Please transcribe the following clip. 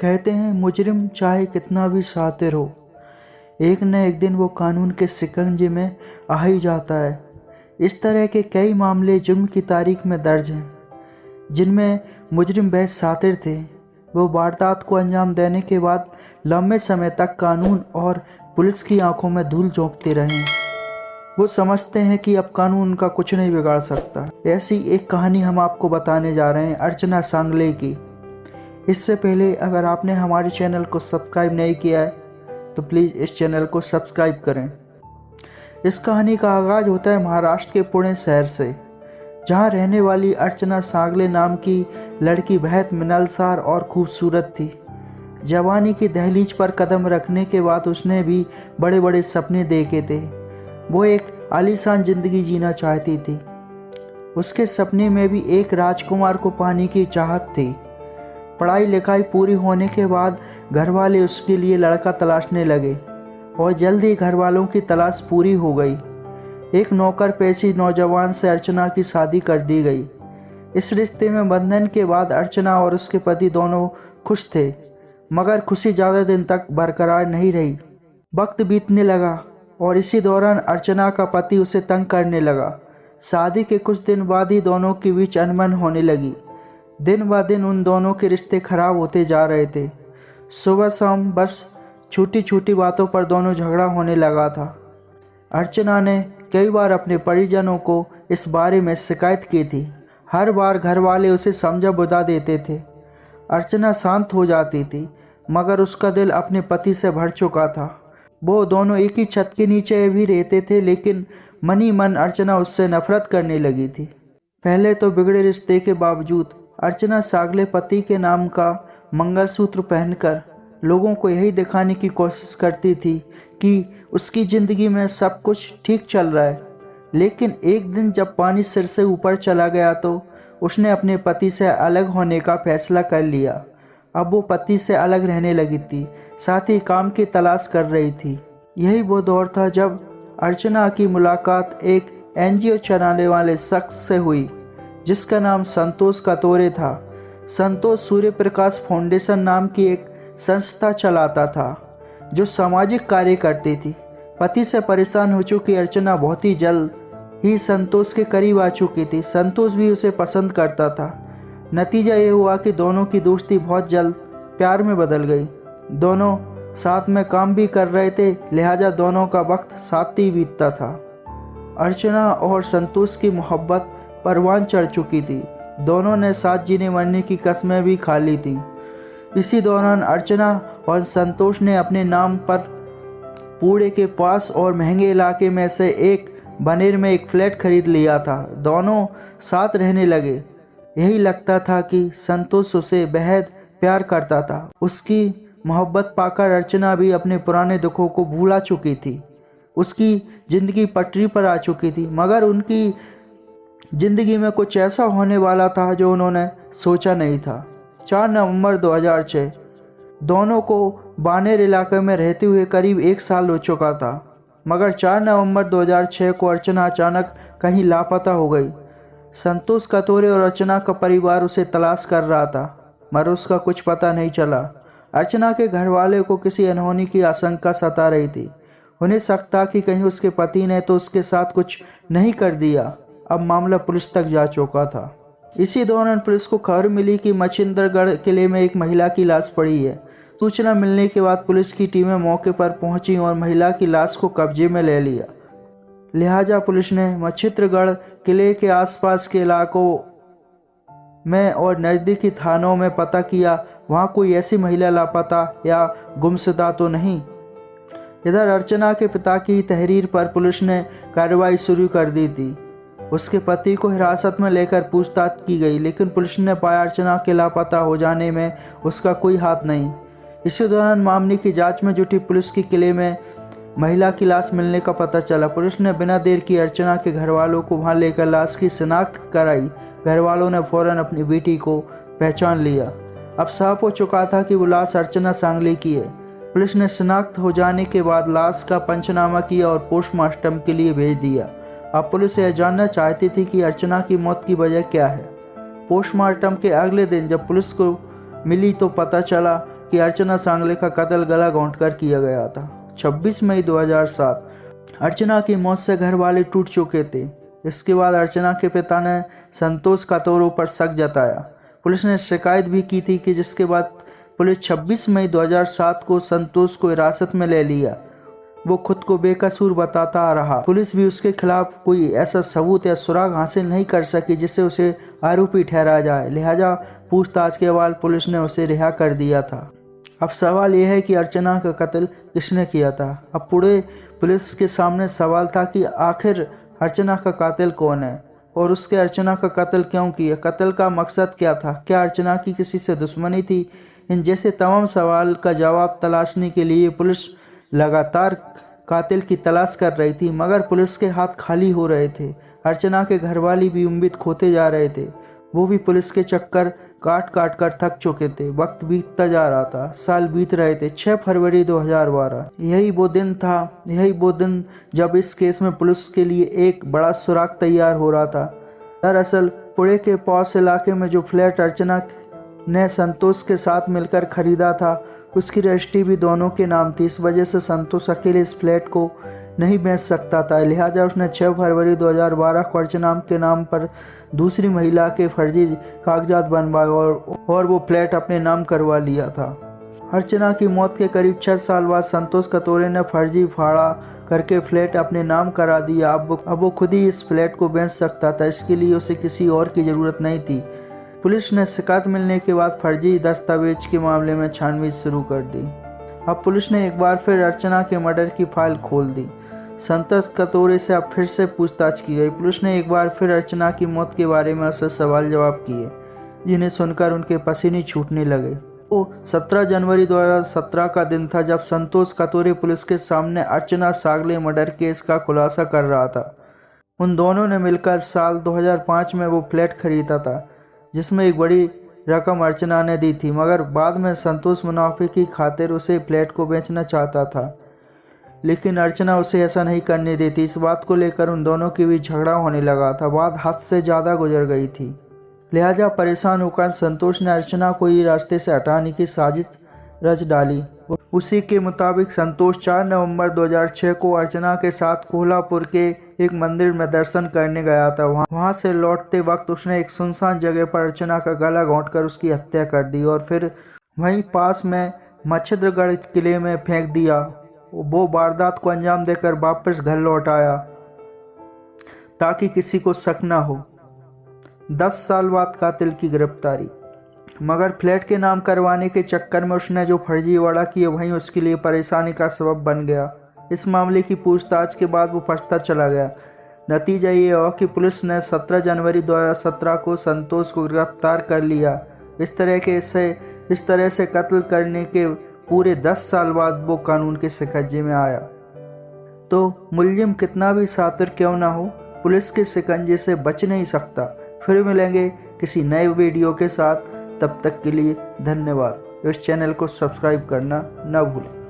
कहते हैं मुजरिम चाहे कितना भी शातिर हो, एक न एक दिन वो कानून के शिकंजे में आ ही जाता है। इस तरह के कई मामले जुर्म की तारीख में दर्ज हैं जिनमें मुजरिम बेहद शातिर थे। वो वारदात को अंजाम देने के बाद लंबे समय तक कानून और पुलिस की आंखों में धूल झोंकते रहे। वो समझते हैं कि अब कानून उनका कुछ नहीं बिगाड़ सकता। ऐसी एक कहानी हम आपको बताने जा रहे हैं अर्चना सांगले की। इससे पहले अगर आपने हमारे चैनल को सब्सक्राइब नहीं किया है तो प्लीज़ इस चैनल को सब्सक्राइब करें। इस कहानी का आगाज़ होता है महाराष्ट्र के पुणे शहर से, जहां रहने वाली अर्चना सांगले नाम की लड़की बेहद मिलनसार और खूबसूरत थी। जवानी की दहलीज पर कदम रखने के बाद उसने भी बड़े बड़े सपने देखे थे। वो एक आलीशान ज़िंदगी जीना चाहती थी। उसके सपने में भी एक राजकुमार को पाने की चाहत थी। पढ़ाई लिखाई पूरी होने के बाद घर वाले उसके लिए लड़का तलाशने लगे और जल्द ही घर वालों की तलाश पूरी हो गई। एक नौकर पेशी नौजवान से अर्चना की शादी कर दी गई। इस रिश्ते में बंधन के बाद अर्चना और उसके पति दोनों खुश थे, मगर खुशी ज़्यादा दिन तक बरकरार नहीं रही। वक्त बीतने लगा और इसी दौरान अर्चना का पति उसे तंग करने लगा। शादी के कुछ दिन बाद ही दोनों के बीच अनबन होने लगी। दिन ब दिन उन दोनों के रिश्ते खराब होते जा रहे थे। सुबह शाम बस छोटी छोटी बातों पर दोनों झगड़ा होने लगा था। अर्चना ने कई बार अपने परिजनों को इस बारे में शिकायत की थी। हर बार घर वाले उसे समझा बुझा देते थे। अर्चना शांत हो जाती थी, मगर उसका दिल अपने पति से भर चुका था। वो दोनों एक ही छत के नीचे भी रहते थे, लेकिन मन ही मन अर्चना उससे नफरत करने लगी थी। पहले तो बिगड़े रिश्ते के बावजूद अर्चना सांगले पति के नाम का मंगलसूत्र पहनकर लोगों को यही दिखाने की कोशिश करती थी कि उसकी ज़िंदगी में सब कुछ ठीक चल रहा है। लेकिन एक दिन जब पानी सिर से ऊपर चला गया तो उसने अपने पति से अलग होने का फैसला कर लिया। अब वो पति से अलग रहने लगी थी, साथ ही काम की तलाश कर रही थी। यही वो दौर था जब अर्चना की मुलाकात एक एनजीओ चलाने वाले शख्स से हुई जिसका नाम संतोष कतोरे था। संतोष सूर्य प्रकाश फाउंडेशन नाम की एक संस्था चलाता था जो सामाजिक कार्य करती थी। पति से परेशान हो चुकी अर्चना बहुत ही जल्द ही संतोष के करीब आ चुकी थी। संतोष भी उसे पसंद करता था। नतीजा ये हुआ कि दोनों की दोस्ती बहुत जल्द प्यार में बदल गई। दोनों साथ में काम भी कर रहे थे, लिहाजा दोनों का वक्त साथ ही बीतता था। अर्चना और संतोष की मोहब्बत परवान चढ़ चुकी थी। दोनों ने साथ जीने मरने की कस्में भी खा ली थी। इसी दौरान अर्चना और संतोष ने अपने नाम पर पुणे के पास और महंगे इलाके में से एक बनेर में एक फ्लैट खरीद लिया था। दोनों साथ रहने लगे। यही लगता था कि संतोष उसे बेहद प्यार करता था। उसकी मोहब्बत पाकर अर्चना भी अपने पुराने दुखों को भुला चुकी थी। उसकी ज़िंदगी पटरी पर आ चुकी थी, मगर उनकी ज़िंदगी में कुछ ऐसा होने वाला था जो उन्होंने सोचा नहीं था। 4 नवंबर 2006 दोनों को बानेर इलाके में रहते हुए करीब 1 साल हो चुका था, मगर 4 नवंबर 2006 को अर्चना अचानक कहीं लापता हो गई। संतोष कतोरे और अर्चना का परिवार उसे तलाश कर रहा था, मगर उसका कुछ पता नहीं चला। अर्चना के घर वाले को किसी अनहोनी की आशंका सता रही थी। उन्हें शक था कि कहीं उसके पति ने तो उसके साथ कुछ नहीं कर दिया। अब मामला पुलिस तक जा चुका था। इसी दौरान पुलिस को खबर मिली कि मच्छिंद्रगढ़ किले में एक महिला की लाश पड़ी है। सूचना मिलने के बाद पुलिस की टीमें मौके पर पहुंची और महिला की लाश को कब्जे में ले लिया। लिहाजा पुलिस ने मच्छिंद्रगढ़ किले के आसपास के इलाकों में और नज़दीकी थानों में पता किया, वहां कोई ऐसी महिला लापता या गुमशुदा तो नहीं। इधर अर्चना के पिता की तहरीर पर पुलिस ने कार्रवाई शुरू कर दी थी। उसके पति को हिरासत में लेकर पूछताछ की गई, लेकिन पुलिस ने पाया अर्चना के लापता हो जाने में उसका कोई हाथ नहीं। इसी दौरान मामले की जांच में जुटी पुलिस की किले में महिला की लाश मिलने का पता चला। पुलिस ने बिना देर किए अर्चना के घर वालों को वहां लेकर लाश की शिनाख्त कराई। घर वालों ने फौरन अपनी बेटी को पहचान लिया। अब साफ हो चुका था कि वो लाश अर्चना सांगले की है। पुलिस ने शिनाख्त हो जाने के बाद लाश का पंचनामा किया और पोस्टमार्टम के लिए भेज दिया। अब पुलिस यह जानना चाहती थी कि अर्चना की मौत की वजह क्या है। पोस्टमार्टम के अगले दिन जब पुलिस को मिली तो पता चला कि अर्चना सांगले का कत्ल गला घोंटकर किया गया था। 26 मई 2007 अर्चना की मौत से घर वाले टूट चुके थे। इसके बाद अर्चना के पिता ने संतोष कतोरे पर शक जताया। पुलिस ने शिकायत भी की थी कि जिसके बाद पुलिस 26 मई 2007 को संतोष को हिरासत में ले लिया। वो खुद को बेकसूर बताता रहा। पुलिस भी उसके खिलाफ कोई ऐसा सबूत या सुराग हासिल नहीं कर सकी जिससे उसे आरोपी ठहराया जाए, लिहाजा पूछताछ के बाद पुलिस ने उसे रिहा कर दिया था। अब सवाल यह है कि अर्चना का कत्ल किसने किया था। अब पूरे पुलिस के सामने सवाल था कि आखिर अर्चना का कातिल कौन है और उसके अर्चना का कत्ल क्यों किया, कत्ल का मकसद क्या था, क्या अर्चना की किसी से दुश्मनी थी। इन जैसे तमाम सवाल का जवाब तलाशने के लिए पुलिस लगातार कातिल की तलाश कर रही थी, मगर पुलिस के हाथ खाली हो रहे थे। अर्चना के घरवाले भी उम्मीद खोते जा रहे थे। वो भी पुलिस के चक्कर काट काट कर थक चुके थे। वक्त बीतता जा रहा था, साल बीत रहे थे। 6 फरवरी 2012 यही वो दिन जब इस केस में पुलिस के लिए एक बड़ा सुराग तैयार हो रहा था। दरअसल पुणे के पॉश इलाके में जो फ्लैट अर्चना ने संतोष के साथ मिलकर खरीदा था, उसकी रजिस्ट्री भी दोनों के नाम थी। इस वजह से संतोष अकेले इस फ्लैट को नहीं बेच सकता था, लिहाजा उसने 6 फरवरी 2012 को अर्चना के नाम पर दूसरी महिला के फर्जी कागजात बनवाए और वो फ्लैट अपने नाम करवा लिया था। अर्चना की मौत के करीब 6 साल बाद संतोष कतोरे ने फर्जी फाड़ा करके फ्लैट अपने नाम करा दिया। अब वो खुद ही इस फ्लैट को बेच सकता था, इसके लिए उसे किसी और की ज़रूरत नहीं थी। पुलिस ने शिकायत मिलने के बाद फर्जी दस्तावेज के मामले में छानबीन शुरू कर दी। अब पुलिस ने एक बार फिर अर्चना के मर्डर की फाइल खोल दी। संतोष कतोरे से अब फिर से पूछताछ की गई। पुलिस ने एक बार फिर अर्चना की मौत के बारे में उससे सवाल जवाब किए, जिन्हें सुनकर उनके पसीने छूटने लगे। वो 17 जनवरी 2017 का दिन था जब संतोष कतोरे पुलिस के सामने अर्चना सांगले मर्डर केस का खुलासा कर रहा था। उन दोनों ने मिलकर साल 2005 में वो फ्लैट खरीदा था, जिसमें एक बड़ी रकम अर्चना ने दी थी, मगर बाद में संतोष मुनाफे की खातिर उसे फ्लैट को बेचना चाहता था, लेकिन अर्चना उसे ऐसा नहीं करने देती। इस बात को लेकर उन दोनों के बीच झगड़ा होने लगा था। बात हद से ज़्यादा गुजर गई थी, लिहाजा परेशान होकर संतोष ने अर्चना को ही रास्ते से हटाने की साजिश रच डाली। उसी के मुताबिक संतोष 4 नवंबर 2006 को अर्चना के साथ कोल्हापुर के एक मंदिर में दर्शन करने गया था। वहां से लौटते वक्त उसने एक सुनसान जगह पर अर्चना का गला घोंटकर उसकी हत्या कर दी और फिर वहीं पास में मच्छिंद्रगढ़ किले में फेंक दिया। वो वारदात को अंजाम देकर वापस घर लौट आया ताकि किसी को शक न हो। 10 साल बाद कातिल की गिरफ्तारी, मगर फ्लैट के नाम करवाने के चक्कर में उसने जो फर्जीवाड़ा किया वहीं उसके लिए परेशानी का सबब बन गया। इस मामले की पूछताछ के बाद वो पछता चला गया। नतीजा ये हुआ कि पुलिस ने 17 जनवरी 2017 को संतोष को गिरफ्तार कर लिया। इस तरह से कत्ल करने के पूरे 10 साल बाद वो कानून के शिकंजे में आया। तो मुलजिम कितना भी शातिर क्यों ना हो, पुलिस के शिकंजे से बच नहीं सकता। फिर मिलेंगे किसी नए वीडियो के साथ, तब तक के लिए धन्यवाद। इस चैनल को सब्सक्राइब करना न भूलें।